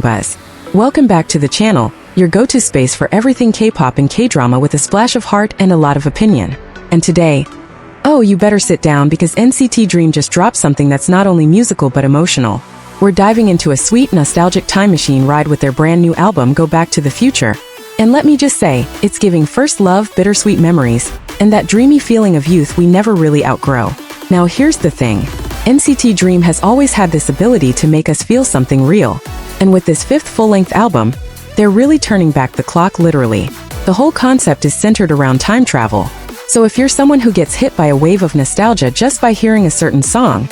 Buzz. Welcome back to the channel, your go-to space for everything K-pop and K-drama with a splash of heart and a lot of opinion. And today, oh, you better sit down because NCT Dream just dropped something that's not only musical but emotional. We're diving into a sweet, nostalgic time machine ride with their brand new album, Go Back to the Future. And let me just say, it's giving first love, bittersweet memories, and that dreamy feeling of youth we never really outgrow. Now here's the thing. NCT Dream has always had this ability to make us feel something real. And with this fifth full-length album, they're really turning back the clock literally. The whole concept is centered around time travel. So if you're someone who gets hit by a wave of nostalgia just by hearing a certain song,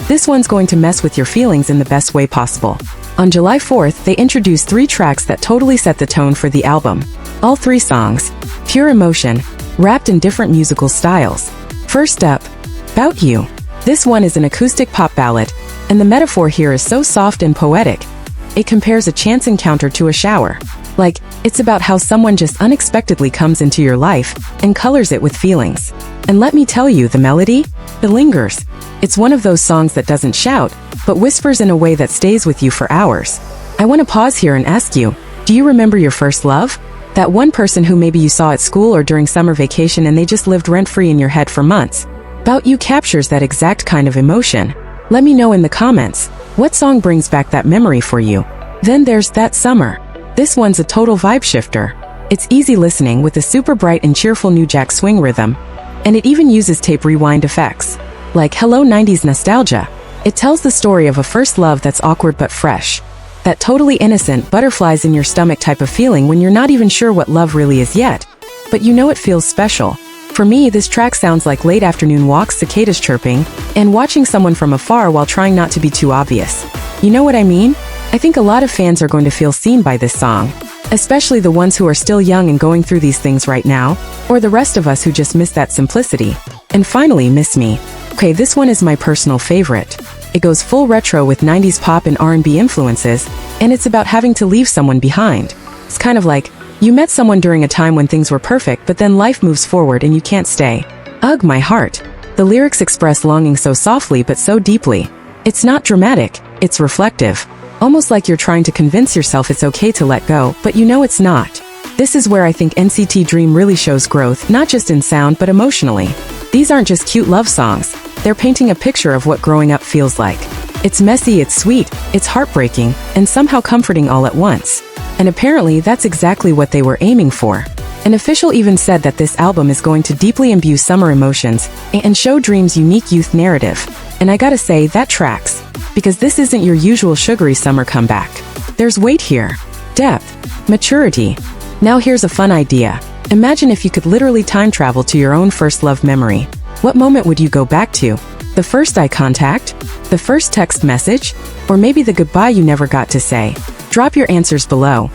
this one's going to mess with your feelings in the best way possible. On July 4th, they introduced 3 tracks that totally set the tone for the album. All 3 songs, pure emotion, wrapped in different musical styles. First up, Bout You. This one is an acoustic pop ballad, and the metaphor here is so soft and poetic. It compares a chance encounter to a shower. Like, it's about how someone just unexpectedly comes into your life and colors it with feelings. And let me tell you, the melody, it lingers. It's one of those songs that doesn't shout, but whispers in a way that stays with you for hours. I want to pause here and ask you, do you remember your first love? That one person who maybe you saw at school or during summer vacation and they just lived rent-free in your head for months? Bout You captures that exact kind of emotion. Let me know in the comments, what song brings back that memory for you? Then there's That Summer. This one's a total vibe shifter. It's easy listening with a super bright and cheerful new jack swing rhythm, and it even uses tape rewind effects. Like Hello 90s Nostalgia. It tells the story of a first love that's awkward but fresh. That totally innocent, butterflies in your stomach type of feeling when you're not even sure what love really is yet, but you know it feels special. For me, this track sounds like late afternoon walks, cicadas chirping, and watching someone from afar while trying not to be too obvious. You know what I mean? I think a lot of fans are going to feel seen by this song, especially the ones who are still young and going through these things right now, or the rest of us who just miss that simplicity. And finally, Miss Me. Okay, this one is my personal favorite. It goes full retro with 90s pop and R&B influences, and it's about having to leave someone behind. It's kind of like, you met someone during a time when things were perfect, but then life moves forward and you can't stay. Ugh, my heart. The lyrics express longing so softly but so deeply. It's not dramatic, it's reflective. Almost like you're trying to convince yourself it's okay to let go, but you know it's not. This is where I think NCT Dream really shows growth, not just in sound but emotionally. These aren't just cute love songs, they're painting a picture of what growing up feels like. It's messy, it's sweet, it's heartbreaking, and somehow comforting all at once. And apparently that's exactly what they were aiming for. An official even said that this album is going to deeply imbue summer emotions and show Dream's unique youth narrative. And I gotta say, that tracks. Because this isn't your usual sugary summer comeback. There's weight here, depth, maturity. Now here's a fun idea. Imagine if you could literally time travel to your own first love memory. What moment would you go back to? The first eye contact? The first text message? Or maybe the goodbye you never got to say? Drop your answers below.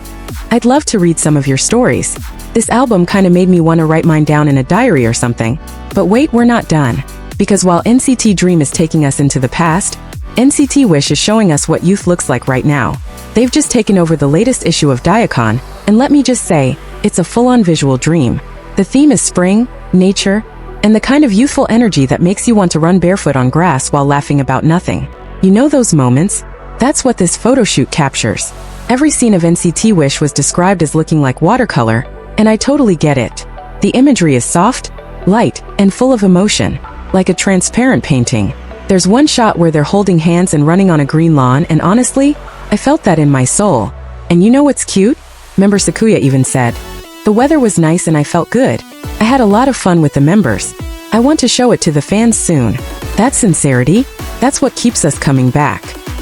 I'd love to read some of your stories. This album kinda made me want to write mine down in a diary or something. But wait, we're not done. Because while NCT Dream is taking us into the past, NCT Wish is showing us what youth looks like right now. They've just taken over the latest issue of DICON, and let me just say, it's a full-on visual dream. The theme is spring, nature, and the kind of youthful energy that makes you want to run barefoot on grass while laughing about nothing. You know those moments? That's what this photoshoot captures. Every scene of NCT Wish was described as looking like watercolor, and I totally get it. The imagery is soft, light, and full of emotion, like a transparent painting. There's one shot where they're holding hands and running on a green lawn, and honestly, I felt that in my soul. And you know what's cute? Member Sakuya even said, "The weather was nice and I felt good. I had a lot of fun with the members. I want to show it to the fans soon." That's sincerity. That's what keeps us coming back.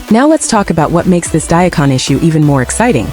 Now let's talk about what makes this DICON issue even more exciting.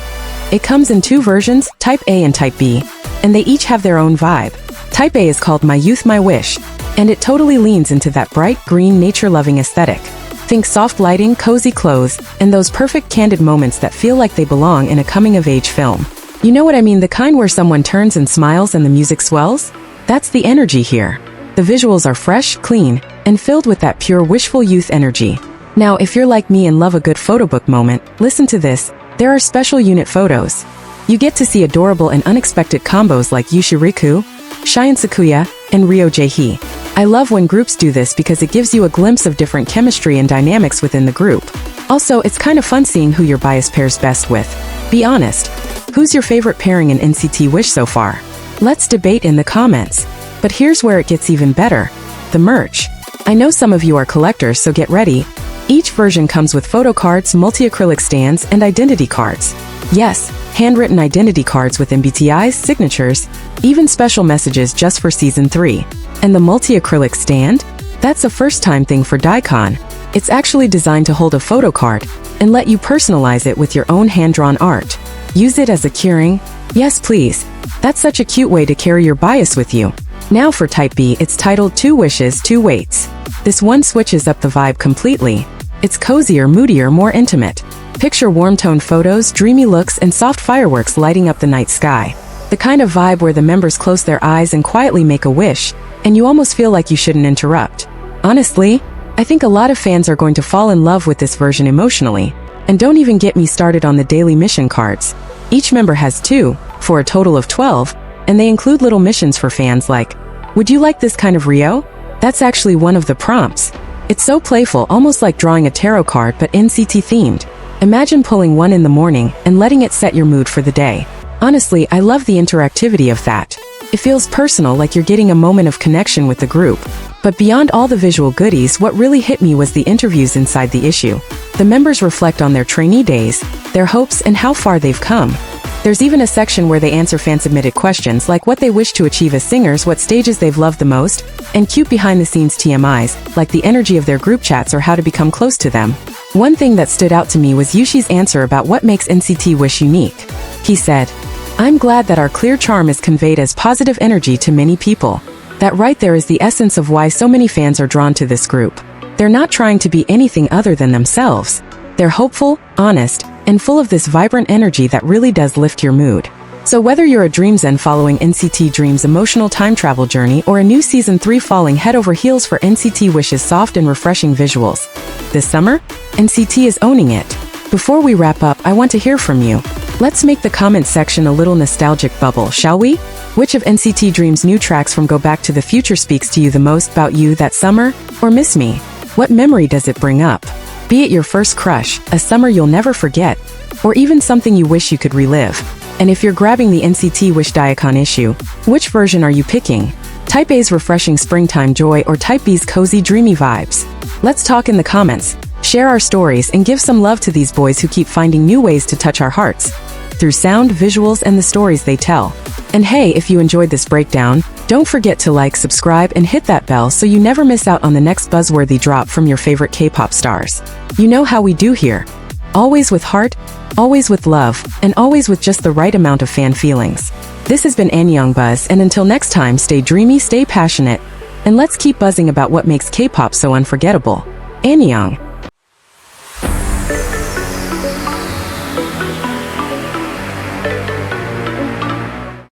It comes in 2 versions, Type A and Type B, and they each have their own vibe. Type A is called My Youth, My Wish, and it totally leans into that bright, green, nature-loving aesthetic. Think soft lighting, cozy clothes, and those perfect candid moments that feel like they belong in a coming-of-age film. You know what I mean, the kind where someone turns and smiles and the music swells? That's the energy here. The visuals are fresh, clean, and filled with that pure wishful youth energy. Now, if you're like me and love a good photo book moment, listen to this. There are special unit photos. You get to see adorable and unexpected combos like Yushiriku, Cheyenne Sakuya, and Ryo Jae-hee. I love when groups do this because it gives you a glimpse of different chemistry and dynamics within the group. Also, it's kind of fun seeing who your bias pairs best with. Be honest, who's your favorite pairing in NCT Wish so far? Let's debate in the comments. But here's where it gets even better. The merch. I know some of you are collectors, so get ready. Each version comes with photo cards, multi-acrylic stands, and identity cards. Yes, handwritten identity cards with MBTI's, signatures, even special messages just for Season 3. And the multi-acrylic stand? That's a first-time thing for DICON. It's actually designed to hold a photo card and let you personalize it with your own hand-drawn art. Use it as a keyring? Yes, please. That's such a cute way to carry your bias with you. Now for Type B, it's titled 2 Wishes, 2 Weights. This one switches up the vibe completely. It's cozier, moodier, more intimate. Picture warm-toned photos, dreamy looks, and soft fireworks lighting up the night sky. The kind of vibe where the members close their eyes and quietly make a wish, and you almost feel like you shouldn't interrupt. Honestly, I think a lot of fans are going to fall in love with this version emotionally. And don't even get me started on the daily mission cards. Each member has 2, for a total of 12, and they include little missions for fans like, "Would you like this kind of Rio?" That's actually one of the prompts. It's so playful, almost like drawing a tarot card but NCT themed. Imagine pulling one in the morning and letting it set your mood for the day. Honestly, I love the interactivity of that. It feels personal, like you're getting a moment of connection with the group. But beyond all the visual goodies, what really hit me was the interviews inside the issue. The members reflect on their trainee days, their hopes, and how far they've come. There's even a section where they answer fan-submitted questions like what they wish to achieve as singers, what stages they've loved the most, and cute behind-the-scenes TMIs, like the energy of their group chats or how to become close to them. One thing that stood out to me was Yushi's answer about what makes NCT Wish unique. He said, "I'm glad that our clear charm is conveyed as positive energy to many people." That right there is the essence of why so many fans are drawn to this group. They're not trying to be anything other than themselves. They're hopeful, honest, and full of this vibrant energy that really does lift your mood. So whether you're a Dreamzen following NCT Dream's emotional time travel journey or a new Season 3 falling head over heels for NCT Wish's soft and refreshing visuals, this summer, NCT is owning it. Before we wrap up, I want to hear from you. Let's make the comment section a little nostalgic bubble, shall we? Which of NCT Dream's new tracks from Go Back to the Future speaks to you the most? Bout You that summer? Or Miss Me? What memory does it bring up? Be it your first crush, a summer you'll never forget, or even something you wish you could relive. And if you're grabbing the NCT Wish DICON issue, which version are you picking? Type A's refreshing springtime joy or Type B's cozy dreamy vibes? Let's talk in the comments, share our stories, and give some love to these boys who keep finding new ways to touch our hearts through sound, visuals, and the stories they tell. And hey, if you enjoyed this breakdown, don't forget to like, subscribe, and hit that bell so you never miss out on the next buzzworthy drop from your favorite K-pop stars. You know how we do here. Always with heart, always with love, and always with just the right amount of fan feelings. This has been Anyong Buzz, and until next time, stay dreamy, stay passionate, and let's keep buzzing about what makes K-pop so unforgettable. Anyong.